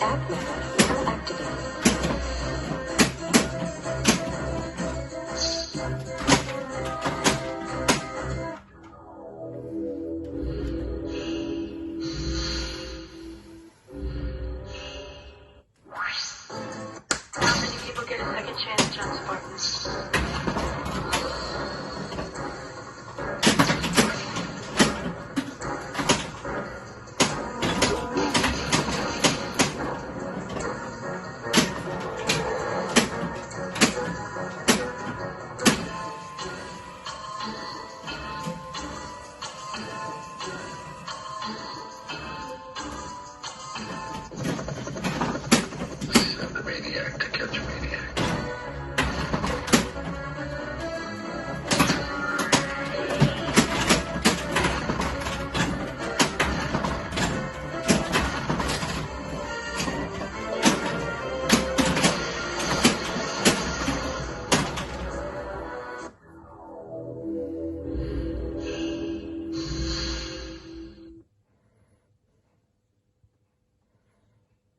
App method now activated. How many people get a second chance, John Spartan? Send the maniac to catch maniac.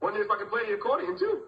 Wonder if I can play the accordion too.